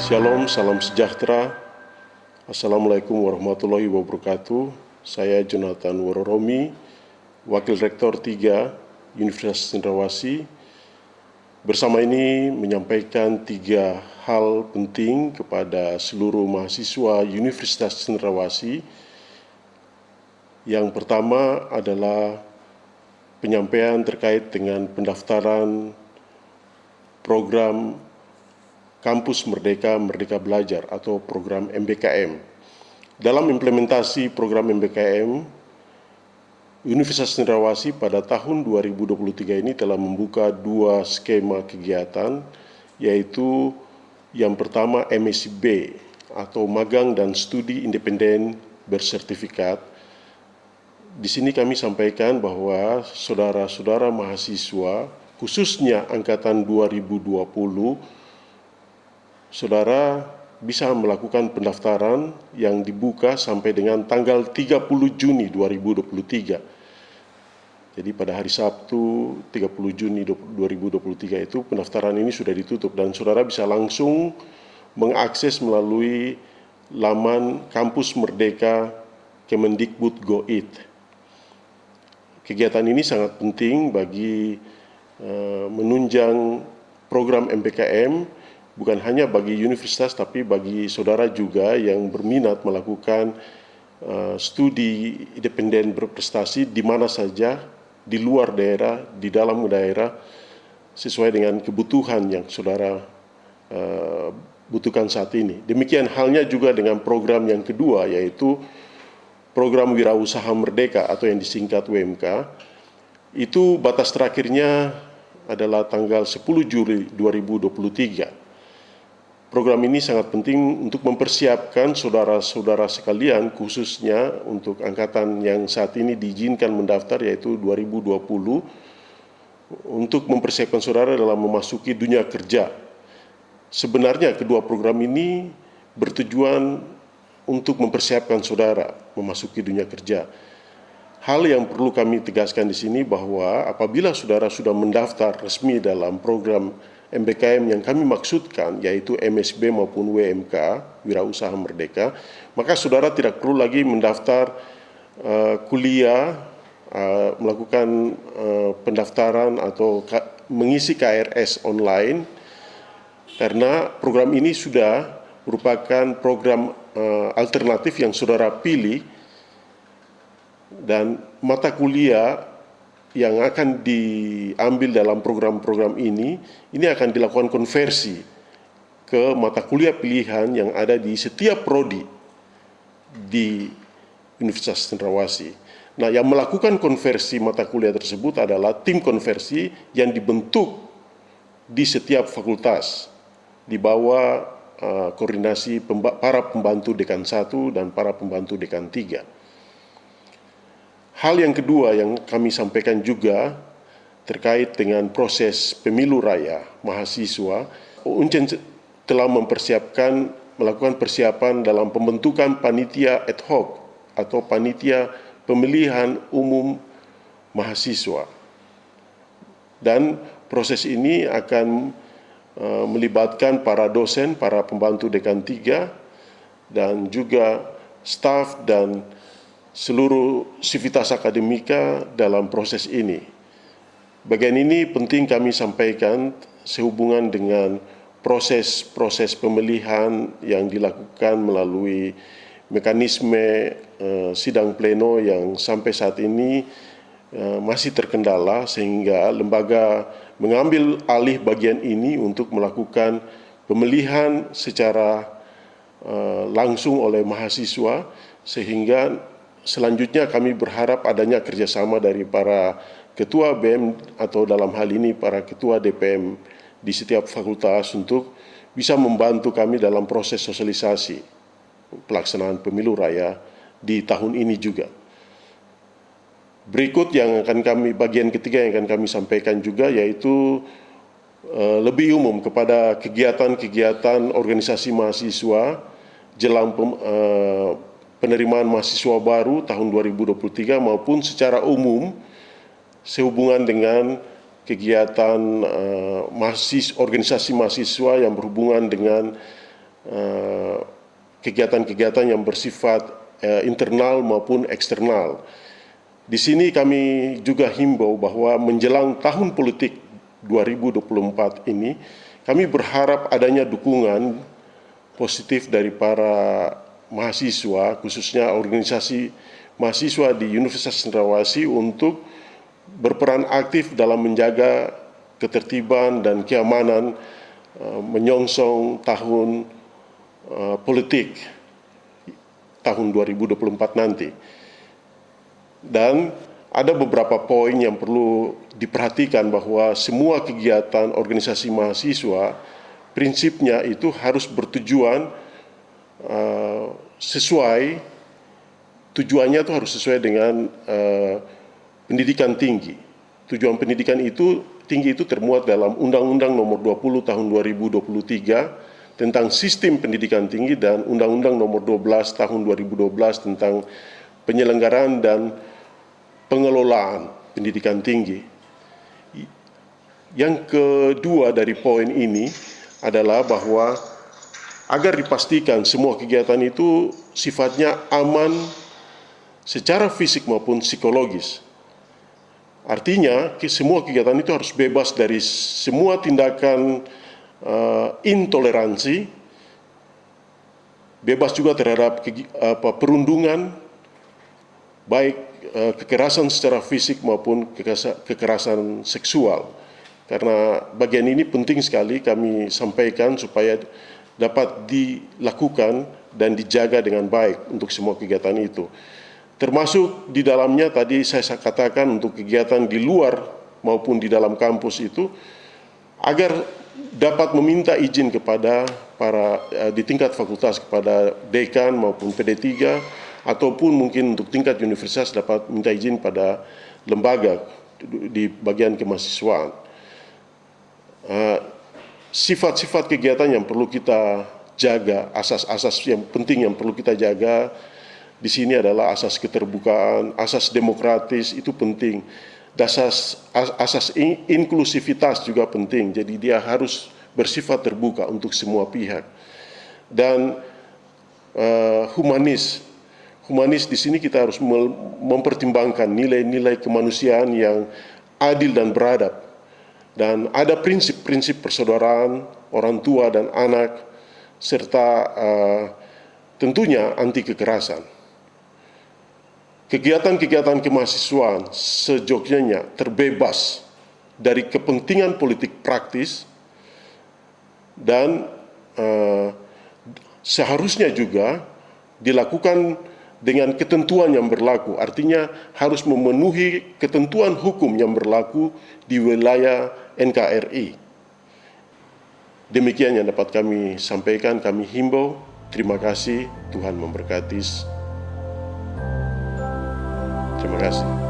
Shalom, salam sejahtera. Assalamualaikum warahmatullahi wabarakatuh. Saya Jonathan Wororomi, Wakil Rektor 3 Universitas Cendrawasih. Bersama ini menyampaikan 3 hal penting kepada seluruh mahasiswa Universitas Cendrawasih. Yang pertama adalah penyampaian terkait dengan pendaftaran program Kampus Merdeka, Merdeka Belajar atau program MBKM. Dalam implementasi program MBKM, Universitas Cendrawasih pada tahun 2023 ini telah membuka 2 skema kegiatan, yaitu yang pertama MSB atau Magang dan Studi Independen Bersertifikat. Di sini kami sampaikan bahwa saudara-saudara mahasiswa, khususnya angkatan 2020, saudara bisa melakukan pendaftaran yang dibuka sampai dengan tanggal 30 Juni 2023. Jadi pada hari Sabtu 30 Juni 2023 itu pendaftaran ini sudah ditutup dan saudara bisa langsung mengakses melalui laman Kampus Merdeka Kemendikbud.go.id. Kegiatan ini sangat penting bagi menunjang program MBKM, bukan hanya bagi universitas tapi bagi saudara juga yang berminat melakukan studi independen berprestasi di mana saja, di luar daerah, di dalam daerah, sesuai dengan kebutuhan yang saudara butuhkan saat ini. Demikian halnya juga dengan program yang kedua, yaitu program Wirausaha Merdeka atau yang disingkat WMK. Itu batas terakhirnya adalah tanggal 10 Juli 2023. Program ini sangat penting untuk mempersiapkan saudara-saudara sekalian, khususnya untuk angkatan yang saat ini diizinkan mendaftar yaitu 2020, untuk mempersiapkan saudara dalam memasuki dunia kerja. Sebenarnya kedua program ini bertujuan untuk mempersiapkan saudara memasuki dunia kerja. Hal yang perlu kami tegaskan di sini bahwa apabila saudara sudah mendaftar resmi dalam program MBKM yang kami maksudkan, yaitu MSB maupun WMK, Wirausaha Merdeka, maka saudara tidak perlu lagi mendaftar kuliah, melakukan pendaftaran atau mengisi KRS online, karena program ini sudah merupakan program alternatif yang saudara pilih, dan mata kuliah yang akan diambil dalam program-program ini akan dilakukan konversi ke mata kuliah pilihan yang ada di setiap prodi di Universitas Cendrawasih. Nah, yang melakukan konversi mata kuliah tersebut adalah tim konversi yang dibentuk di setiap fakultas di bawah koordinasi para pembantu dekan 1 dan para pembantu dekan 3. Hal yang kedua yang kami sampaikan juga terkait dengan proses pemilu raya mahasiswa, Uncen telah melakukan persiapan dalam pembentukan panitia ad hoc atau panitia pemilihan umum mahasiswa. Dan proses ini akan melibatkan para dosen, para pembantu dekan 3, dan juga staf dan seluruh sivitas akademika dalam proses ini. Bagian ini penting kami sampaikan sehubungan dengan proses pemilihan yang dilakukan melalui mekanisme sidang pleno yang sampai saat ini masih terkendala, sehingga lembaga mengambil alih bagian ini untuk melakukan pemilihan secara langsung oleh mahasiswa, sehingga selanjutnya kami berharap adanya kerjasama dari para ketua BEM atau dalam hal ini para ketua DPM di setiap fakultas untuk bisa membantu kami dalam proses sosialisasi pelaksanaan pemilu raya di tahun ini juga. Berikut yang akan bagian ketiga yang akan kami sampaikan juga, yaitu lebih umum kepada kegiatan-kegiatan organisasi mahasiswa jelang penerimaan mahasiswa baru tahun 2023 maupun secara umum sehubungan dengan kegiatan organisasi mahasiswa yang berhubungan dengan kegiatan-kegiatan yang bersifat internal maupun eksternal. Di sini kami juga himbau bahwa menjelang tahun politik 2024 ini, kami berharap adanya dukungan positif dari para mahasiswa, khususnya organisasi mahasiswa di Universitas Cendrawasih untuk berperan aktif dalam menjaga ketertiban dan keamanan menyongsong tahun politik tahun 2024 nanti. Dan ada beberapa poin yang perlu diperhatikan bahwa semua kegiatan organisasi mahasiswa prinsipnya itu harus bertujuan tujuannya itu harus sesuai dengan pendidikan tinggi. Tujuan pendidikan itu tinggi itu termuat dalam Undang-Undang Nomor 20 Tahun 2023 tentang Sistem Pendidikan Tinggi dan Undang-Undang Nomor 12 Tahun 2012 tentang penyelenggaraan dan pengelolaan pendidikan tinggi. Yang kedua dari poin ini adalah bahwa agar dipastikan semua kegiatan itu sifatnya aman secara fisik maupun psikologis. Artinya semua kegiatan itu harus bebas dari semua tindakan intoleransi, bebas juga terhadap perundungan, baik kekerasan secara fisik maupun kekerasan seksual. Karena bagian ini penting sekali kami sampaikan supaya dapat dilakukan dan dijaga dengan baik untuk semua kegiatan itu. Termasuk di dalamnya tadi saya katakan untuk kegiatan di luar maupun di dalam kampus itu, agar dapat meminta izin kepada para di tingkat fakultas kepada dekan maupun PD3, ataupun mungkin untuk tingkat universitas dapat minta izin pada lembaga di bagian kemahasiswaan. Sifat-sifat kegiatan yang perlu kita jaga, asas-asas yang penting yang perlu kita jaga di sini adalah asas keterbukaan, asas demokratis itu penting, asas inklusivitas juga penting. Jadi dia harus bersifat terbuka untuk semua pihak. Dan humanis di sini kita harus mempertimbangkan nilai-nilai kemanusiaan yang adil dan beradab. Dan ada prinsip-prinsip persaudaraan orang tua dan anak, serta tentunya anti kekerasan. Kegiatan-kegiatan kemahasiswaan sejognya terbebas dari kepentingan politik praktis dan seharusnya juga dilakukan dengan ketentuan yang berlaku. Artinya harus memenuhi ketentuan hukum yang berlaku di wilayah NKRI. Demikian yang dapat kami sampaikan, kami himbau. Terima kasih, Tuhan memberkati. Terima kasih.